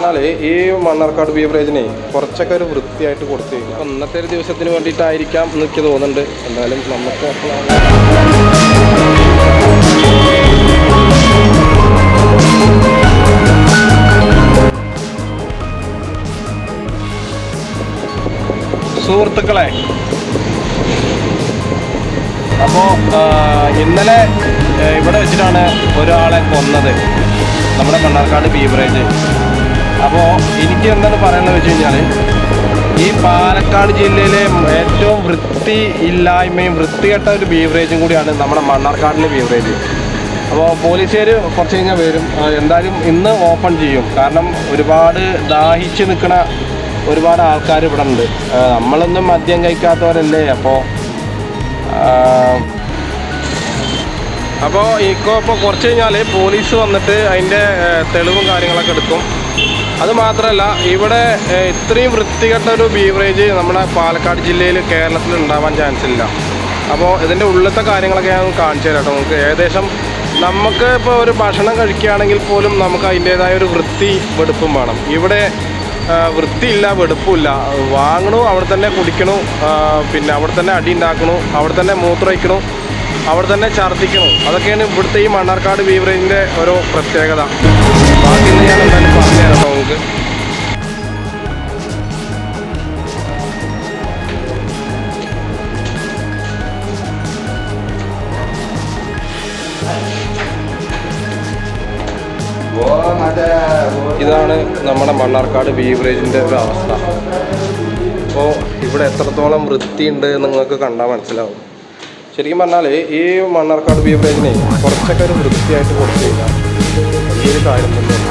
പറഞ്ഞാൽ ഈ മണ്ണാർക്കാട് ബീവറേജിനെ കുറച്ചൊക്കെ ഒരു വൃത്തിയായിട്ട് കൊടുത്തു കഴിഞ്ഞാൽ ഇന്നത്തെ ഒരു ദിവസത്തിന് വേണ്ടിയിട്ടായിരിക്കാം എനിക്ക് തോന്നുന്നുണ്ട്. എന്തായാലും നമുക്ക് സുഹൃത്തുക്കളെ, അപ്പോൾ ഇന്നലെ ഇവിടെ വെച്ചിട്ടാണ് ഒരാളെ കൊന്നത്, നമ്മുടെ മണ്ണാർക്കാട് ബീവറേജ്. അപ്പോൾ എനിക്ക് എന്താണ് പറയാനുള്ളത് വെച്ച് കഴിഞ്ഞാൽ, ഈ പാലക്കാട് ജില്ലയിലെ ഏറ്റവും വൃത്തി ഇല്ലായ്മയും വൃത്തികെട്ട ഒരു ബീവറേജും കൂടിയാണ് നമ്മുടെ മണ്ണാർക്കാടിലെ ബീവറേജ്. അപ്പോൾ പോലീസുകാർ കുറച്ച് കഴിഞ്ഞാൽ വരും. എന്തായാലും ഇന്ന് ഓപ്പൺ ചെയ്യും. കാരണം ഒരുപാട് ദാഹിച്ച് നിൽക്കുന്ന ഒരുപാട് ആൾക്കാർ ഇവിടെ ഉണ്ട്. നമ്മളൊന്നും മദ്യം കഴിക്കാത്തവരല്ലേ. അപ്പോൾ ഇപ്പോൾ കുറച്ച് കഴിഞ്ഞാൽ പോലീസ് വന്നിട്ട് അതിൻ്റെ തെളിവും കാര്യങ്ങളൊക്കെ എടുക്കും. അതുമാത്രമല്ല, ഇവിടെ ഇത്രയും വൃത്തികെട്ട ഒരു ബീവറേജ് നമ്മുടെ പാലക്കാട് ജില്ലയിൽ കേരളത്തിൽ ഉണ്ടാവാൻ ചാൻസ് ഇല്ല. അപ്പോൾ ഇതിൻ്റെ ഉള്ളിലത്തെ കാര്യങ്ങളൊക്കെ ഞാൻ കാണിച്ചു തരാം കേട്ടോ. നമുക്ക് ഏകദേശം നമുക്ക് ഇപ്പോൾ ഒരു ഭക്ഷണം കഴിക്കുകയാണെങ്കിൽ പോലും നമുക്ക് അതിൻ്റേതായ ഒരു വൃത്തി വെടുപ്പും വേണം. ഇവിടെ വൃത്തിയില്ല, വെടുപ്പില്ല. വാങ്ങണു, അവിടെ തന്നെ കുടിക്കണു, പിന്നെ അവിടെ തന്നെ അടി ഉണ്ടാക്കണു, അവിടെ തന്നെ മൂത്രമൊഴിക്കണു, അവിടെ തന്നെ ഛർദ്ദിക്കണം. അതൊക്കെയാണ് ഇവിടുത്തെ ഈ മണ്ണാർക്കാട് ബീവറേജിൻ്റെ ഓരോ പ്രത്യേകത. ബാക്കി ഞാൻ എന്തായാലും പറഞ്ഞു തരാം നമുക്ക്. ഇതാണ് നമ്മുടെ മണ്ണാർക്കാട് ബീവറേജിൻ്റെ ഒരു അവസ്ഥ. അപ്പോൾ ഇവിടെ എത്രത്തോളം വൃത്തിയുണ്ട് നിങ്ങൾക്ക് കണ്ടാൽ മനസ്സിലാവും. ശരിക്കും പറഞ്ഞാൽ ഈ മണ്ണാർക്കാട് ബീവറേജിനെ കുറച്ചൊക്കെ ഒരു വൃത്തിയായിട്ട് കൊടുത്തു കഴിഞ്ഞാൽ വലിയൊരു കാര്യം തന്നെയാണ്.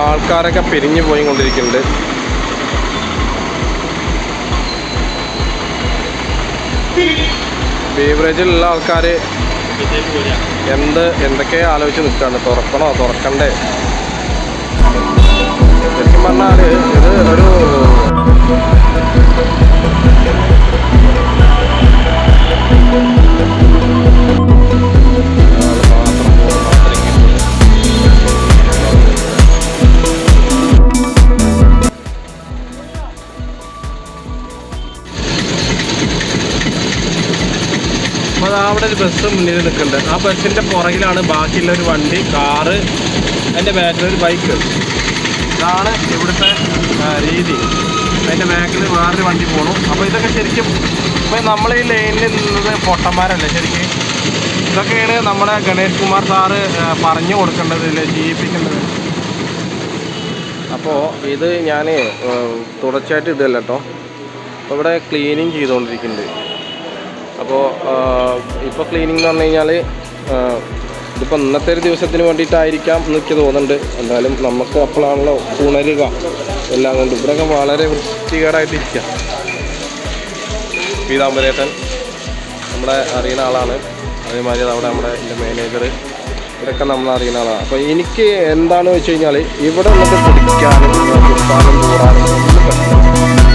ആൾക്കാരൊക്കെ പിരിഞ്ഞു പോയിക്കൊണ്ടിരിക്കുന്നുണ്ട്. ബീവറേജിലുള്ള ആൾക്കാർ എന്തൊക്കെ ആലോചിച്ച് നിൽക്കുകയാണ്. തുറക്കണോ തുറക്കണ്ടേ? ശരിക്കും പറഞ്ഞാൽ ഇത് ഒരു അപ്പോൾ അവിടെ ഒരു ബസ് മുന്നിൽ നിൽക്കുന്നുണ്ട്. ആ ബസ്സിൻ്റെ പുറകിലാണ് ബാക്കിയുള്ള ഒരു വണ്ടി, കാറ്, അതിൻ്റെ ബാക്കിലൊരു ബൈക്ക്. ഇതാണ് ഇവിടുത്തെ രീതി. അതിൻ്റെ ബാക്കിൽ വേറൊരു വണ്ടി പോകണം. അപ്പോൾ ഇതൊക്കെ ശരിക്കും ഇപ്പോൾ നമ്മൾ ഈ ലൈനിൽ നിന്നത് പൊട്ടന്മാരല്ലേ ശരിക്കും. ഇതൊക്കെയാണ് നമ്മുടെ ഗണേഷ് കുമാർ സാറ് പറഞ്ഞു കൊടുക്കേണ്ടത്, ചെയ്യിപ്പിക്കേണ്ടത്. അപ്പോൾ ഇത് ഞാൻ തുടർച്ചയായിട്ട് ഇടല്ല കേട്ടോ. അപ്പോൾ ഇവിടെ ക്ലീനിങ് ചെയ്തുകൊണ്ടിരിക്കുന്നുണ്ട്. അപ്പോൾ ഇപ്പോൾ ക്ലീനിങ് എന്ന് പറഞ്ഞു കഴിഞ്ഞാൽ ഇതിപ്പോൾ ഇന്നത്തെ ഒരു ദിവസത്തിന് വേണ്ടിയിട്ടായിരിക്കാം എന്നൊക്കെ തോന്നുന്നുണ്ട്. എന്തായാലും നമുക്ക് അപ്പോഴാണല്ലോ ഉണരുക എല്ലാം കൊണ്ട്. ഇവിടെയൊക്കെ വളരെ വൃത്തികേടായിട്ടിരിക്കുക. പീതാംബരേട്ടൻ നമ്മുടെ അറിയുന്ന ആളാണ്. അതേമാതിരി അവിടെ നമ്മുടെ എൻ്റെ മാനേജർ, ഇവിടെയൊക്കെ നമ്മൾ അറിയുന്ന ആളാണ്. അപ്പോൾ എനിക്ക് എന്താണെന്ന് വെച്ച് കഴിഞ്ഞാൽ ഇവിടെ വന്നിട്ട് കുടിക്കാനും കുടിക്കാനും കൂടാനും ഒന്നും പറ്റില്ല.